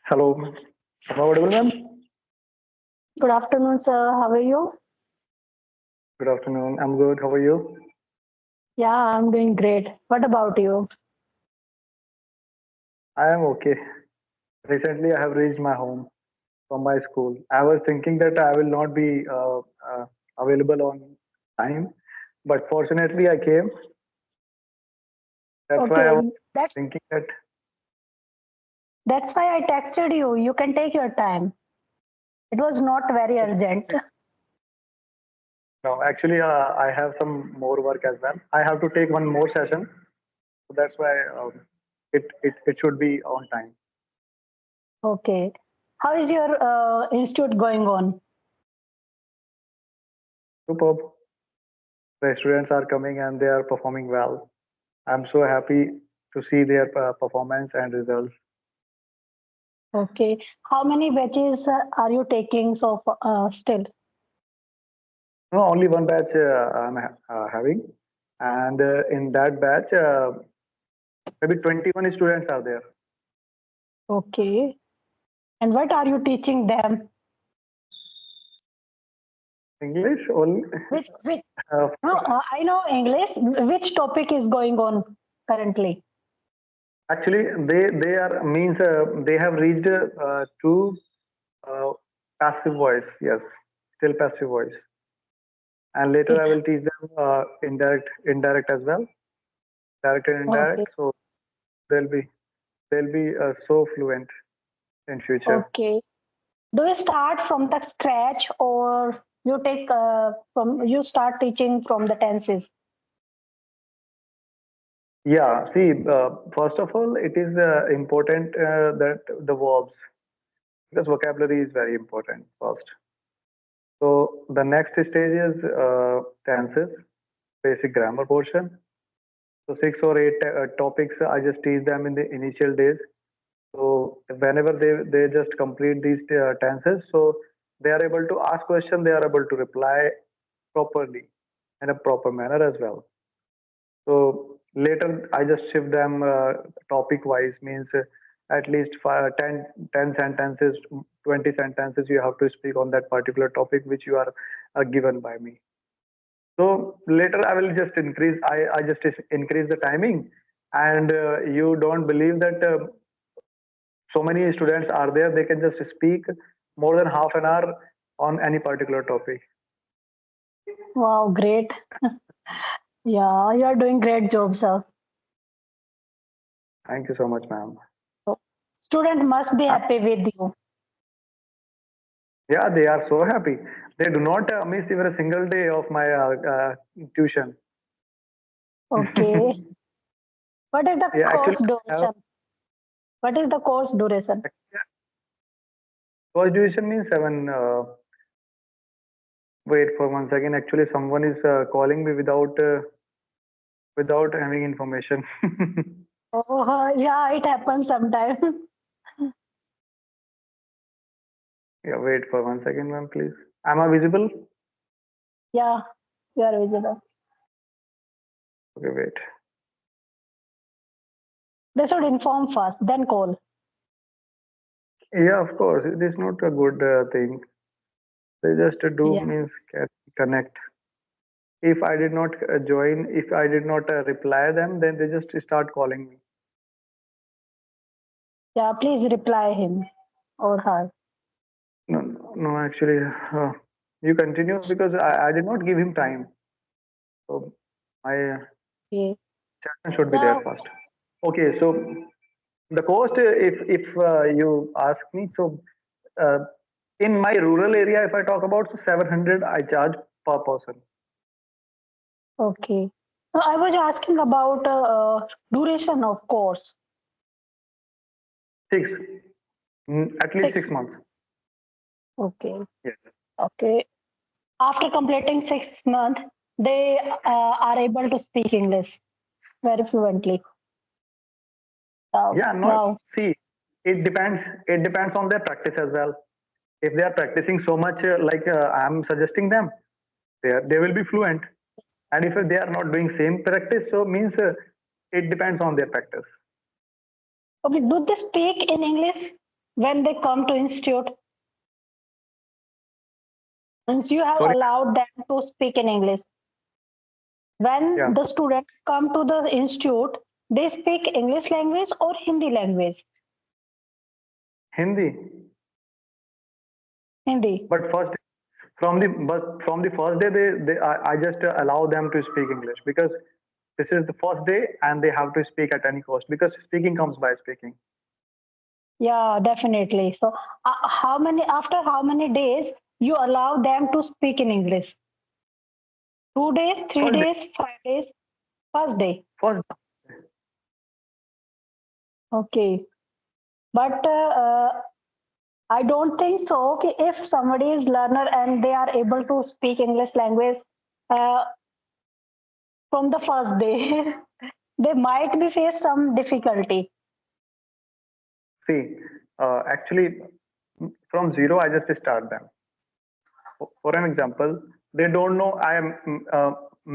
Hello. Am I audible, ma'am? Good afternoon, sir. How are you? Good afternoon. I'm good. How are you? Yeah, I'm doing great. What about you? I am okay. Recently, I have reached my home from my school. I was thinking that I will not be available on time, but fortunately, I came. That's why I Okay, was that's thinking that that's why I texted you. You can take your time. It was not very urgent. no, actually, I have some more work as well. I have to take one more session, so that's why it should be on time. Okay. How is your institute going on? Superb. The students are coming and they are performing well. I'm so happy to see their performance and results. Okay. How many batches are you taking still? No, only one batch I'm having, and in that batch, maybe 21 students are there. Okay. And what are you teaching them? English only. Which Of no, course. I know English. Which topic is going on currently? Actually, they are means they have reached to uh, passive voice. Yes, still passive voice, and later Okay. I will teach them indirect as well, direct and Okay. indirect. So they'll be so fluent in future. Okay. Do you start from the scratch or you start teaching from the tenses? Yeah, see, first of all, it is important that the verbs, because vocabulary is very important first. So the next stage is tenses, basic grammar portion. So six or eight topics I just teach them in the initial days. So whenever they just complete these tenses, so they are able to ask question, they are able to reply properly in a proper manner as well. So later, I just shift them topic wise, means at least 10 sentences, 20 sentences you have to speak on that particular topic which you are given by me. So later, I will just I just increase the timing, and you don't believe that so many students are there, they can just speak more than half an hour on any particular topic. Wow, great. Yeah, you are doing great job, sir. Thank you so much, ma'am. So, student must be happy with you. Yeah, they are so happy. They do not miss even a single day of my tuition. Okay. What is the Yeah, actually, course I have duration? What is the course duration? first tuition means seven. Wait for 1 second. Actually, someone is calling me without having information. Oh, yeah, it happens sometime. Yeah, wait for 1 second, ma'am, please. Am I visible? Yeah, you are visible. Okay, wait. They should inform first, then call. Yeah, of course. It is not a good thing. They just do Yeah, means can connect. If I did not join, if I did not reply them, then they just start calling me. yeah. Please reply him or her. No, no, actually, you continue because I did not give him time. So my Okay. session should be there Yeah. first. Okay, so the cost, if you ask me, so uh, in my rural area, if I talk about, so 700 I charge per person. Okay. No, I was asking about duration of course. Six, at least 6 6 months. Okay. Yes. Okay. After completing 6 months, they are able to speak English very fluently. Yeah, not Wow. see. It depends. It depends on their practice as well. If they are practicing so much, like I'm suggesting them, they will be fluent. And if they are not doing same practice, so means it depends on their practice. Okay. Do they speak in English? when they come to institute, means you have Sorry. allowed them to speak in English. When Yeah. the students come to the institute, they speak English language or Hindi language. Hindi. Hindi. But from the first day, I just allow them to speak English because this is the first day and they have to speak at any cost because speaking comes by speaking. Yeah, definitely. So, how many after how many days you allow them to speak in English? 2 days, three First day, days, 5 days, first day. first. Okay, but I don't think so. Okay, if somebody is learner and they are able to speak English language uh, from the first day, they might be face some difficulty. See, actually, from zero, I just start them. For an example, they don't know I am.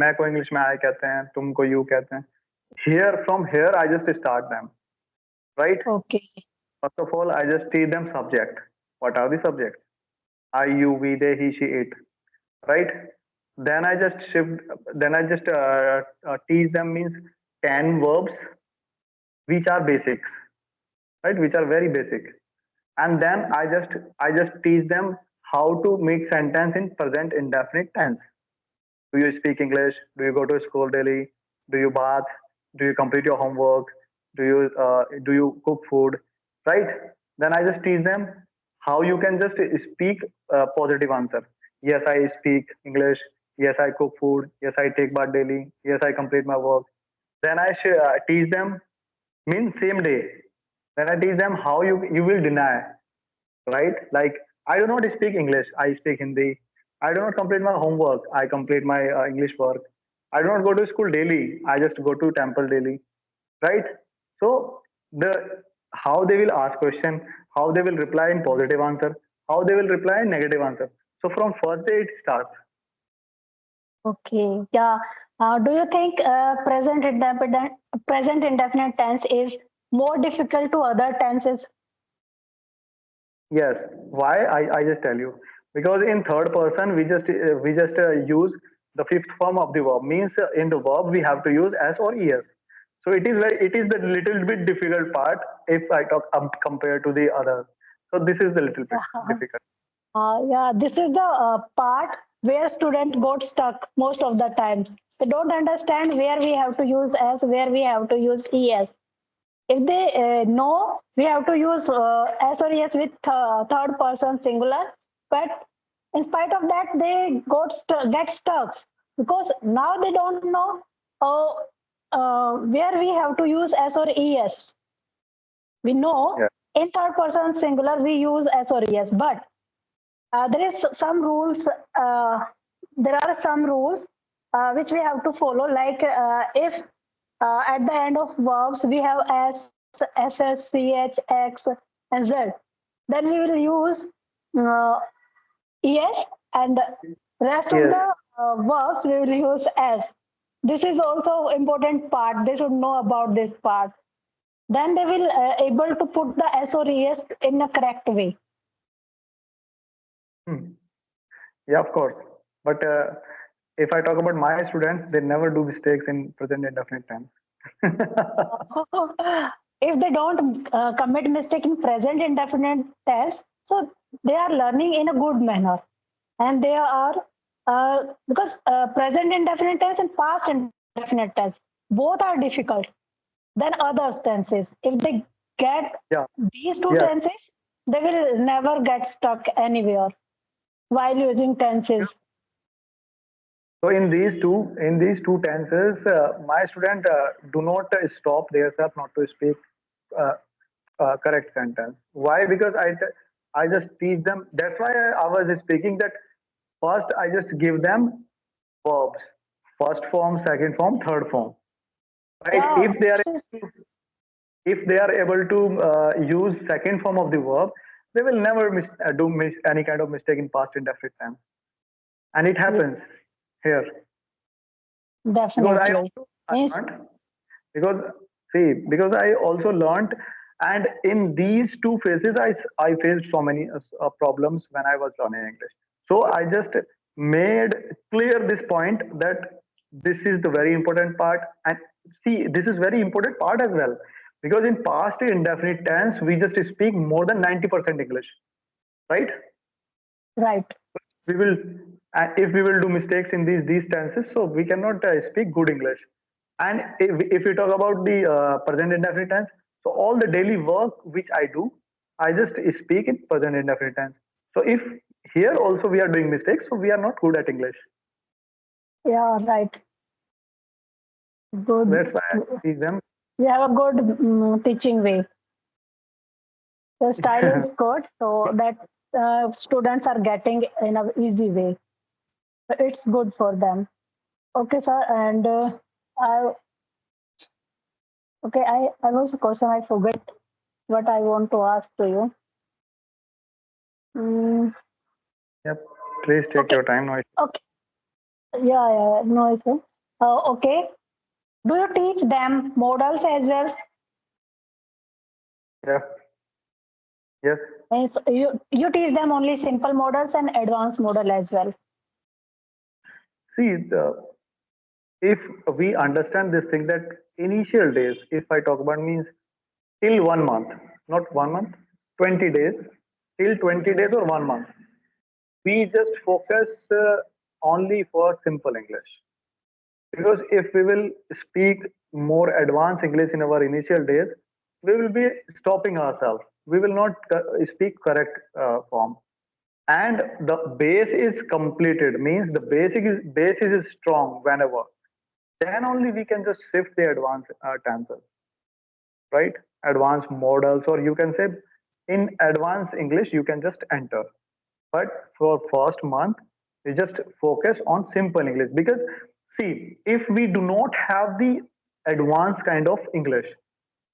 मैं को English में I कहते हैं, तुमको you कहते हैं. From here, I just start them, right? Okay, First of all, I just teach them subject. What are the subjects? I, you, we, they, he, she, it, right? Then I just shift. Then I just teach them means 10 verbs which are basics, right? Which are very basic. And then I just teach them how to make sentence in present indefinite tense. Do you speak English? Do you go to school daily? Do you bath? Do you complete your homework? Do you cook food? Right? Then I just teach them how you can just speak positive answer. Yes, I speak English. Yes, I cook food. Yes, I take bath daily. Yes, I complete my work. Then I teach them means same day. Then I teach them how you will deny, right? Like I do not speak English, I speak Hindi. I do not complete my homework, I complete my English work. I do not go to school daily, I just go to temple daily, right? So the how they will ask question, how they will reply in positive answer, how they will reply in negative answer. So from first day it starts. okay, yeah. Do you think present indefinite tense is more difficult to other tenses? Yes. Why? I just tell you. Because in third person we just use the fifth form of the verb. Means in the verb we have to use s or es. So it is the little bit difficult part if I talk compared to the other. So this is the little bit difficult. Yeah, this is the part where student got stuck most of the times. They don't understand where we have to use s, where we have to use es. If they know we have to use s or es with third person singular, but in spite of that, they get stuck because now they don't know where we have to use s or es. We know Yeah. in third person singular we use s or es, but there is some rules. There are some rules which we have to follow. Like if at the end of verbs we have s, ss, ch, x, and z, then we will use uh, es, and rest of Yes. the verbs we will use s. This is also important part. They should know about this part. Then they will able to put the s or es in a correct way. Hmm. Yeah, of course. But if I talk about my students, they never do mistakes in present indefinite tense. If they don't commit mistake in present indefinite tense, so they are learning in a good manner, and they are because present indefinite tense and past indefinite tense both are difficult than other tenses. If they get Yeah. these two Yes. tenses, they will never get stuck anywhere while using tenses. So in these two tenses, my student do not stop themselves not to speak uh, correct sentence. Why? Because I just teach them. That's why I was speaking that first I just give them verbs, first form, second form, third form. Right? Yeah, If they are able to use second form of the verb, they will never miss any kind of mistake in past indefinite tense, and it yeah, happens here because I definitely. also I Means learned because because I also learned And in these two phases, I faced so many problems when I was learning English. So I just made clear this point that this is the very important part. And see, this is very important part as well. Because in past indefinite tense, we just speak more than 90% English, right? Right. We will, if we will do mistakes in these tenses, so we cannot speak good English. And if we talk about the present indefinite tense, so all the daily work which I do, I just speak in present indefinite tense. So if here also we are doing mistakes, so we are not good at English. Yeah, right. Good. That's why I speak them. You have a good teaching way. The style is good, so that students are getting in a easy way. So it's good for them. Okay, sir. And I okay, I was a question I forget what I want to ask to you. Mm, Yep. Please take okay, your time. No, okay. Yeah, no issue. Okay. Do you teach them models as well? yeah. Yes. Means you teach them only simple models and advanced model as well. See, if we understand this thing that initial days, if I talk about means till 1 month, not 1 month, 20 days, till 20 days or 1 month, we just focus only for simple English. Because if we will speak more advanced English in our initial days, we will be stopping ourselves. We will not speak correct form. And the base is completed, means the base is strong whenever. Then only we can just shift the advanced tenses, right? Advanced models, or you can say in advanced English, you can just enter. But for first month, we just focus on simple English because see, if we do not have the advanced kind of English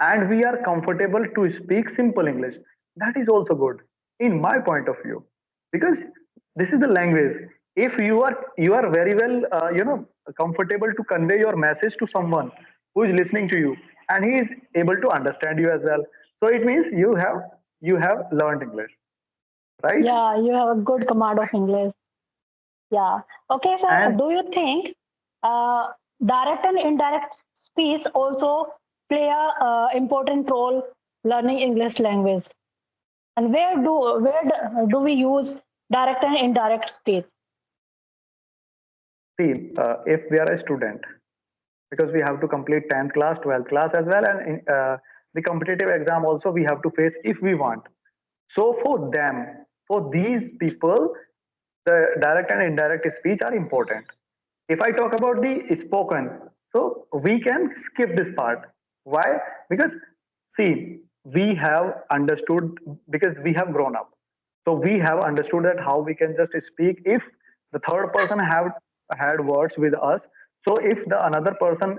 and we are comfortable to speak simple English, that is also good in my point of view because this is the language. If you are very well comfortable to convey your message to someone who is listening to you and he is able to understand you as well, so it means you have learned English, right? Yeah, you have a good command of English. Yeah. Okay, sir. And Do you think uh, direct and indirect speech also play a important role learning English language? And where do we use direct and indirect speech? see, if we are a student, because we have to complete 10th class, 12th class as well, and the competitive exam also we have to face if we want. So for them, for these people, the direct and indirect speech are important. If I talk about the spoken, so we can skip this part. Why? Because see, we have understood because we have grown up. So we have understood that how we can just speak if the third person have had words with us. So if the another person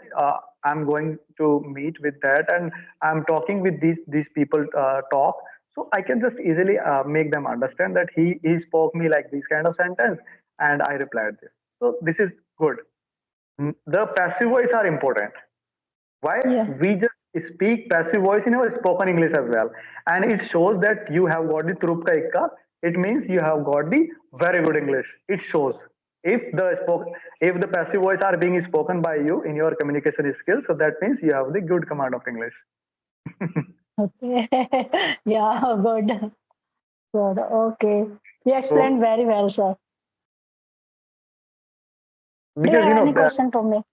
I'm going to meet with that and I'm talking with these people talk, so I can just easily make them understand that he spoke me like this kind of sentence and I replied this. So this is good. The passive voice are important. Why? Yeah. We just speak passive voice in our spoken English as well, and it shows that you have got the trupka ikka. It means you have got the very good English. It shows if the passive voice are being spoken by you in your communication skills, so that means you have the good command of English. Okay. Yeah, good. Good. Okay. You explained So very well, sir. Do you because have any question to me?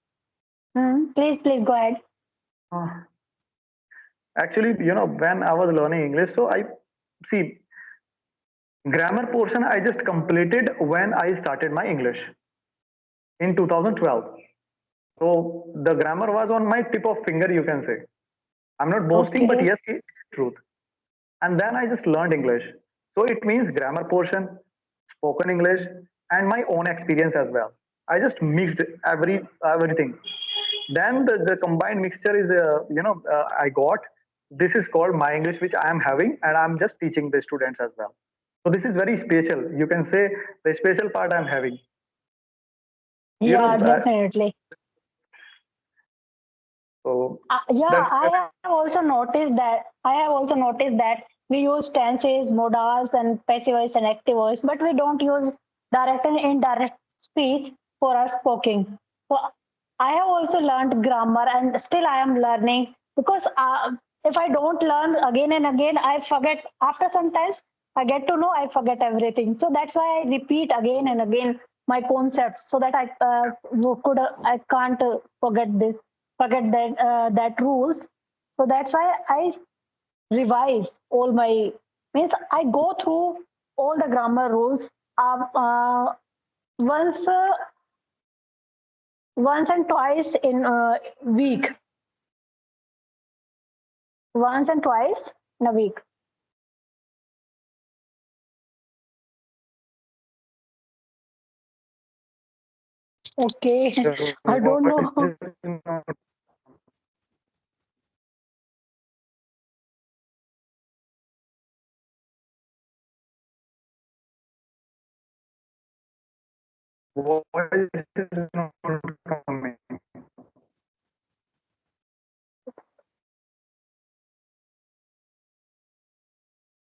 Please go ahead. uh, actually when I was learning English, so I see grammar portion I just completed when I started my English in 2012. So the grammar was on my tip of finger, you can say. I'm not boasting, but Okay. yes, it's truth. And then I just learned English. So it means grammar portion, spoken English, and my own experience as well. I just mixed everything. Then the combined mixture is I got. This is called my English, which I am having, and I'm just teaching the students as well. So this is very special. You can say the special part I'm having. You know, Yeah, definitely. So Yeah, that's I have also noticed that. I have also noticed that we use tenses, modals, and passive voice and active voice, but we don't use direct and indirect speech for our speaking. So I have also learned grammar, and still I am learning because if I don't learn again and again, I forget. After sometimes I get to know, I forget everything. So that's why I repeat again and again my concepts so that I can't forget that rules. So that's why I revise all my means I go through all the grammar rules once once and twice in a week. Once and twice in a week. Okay, your I don't voice know. is not voice is not coming.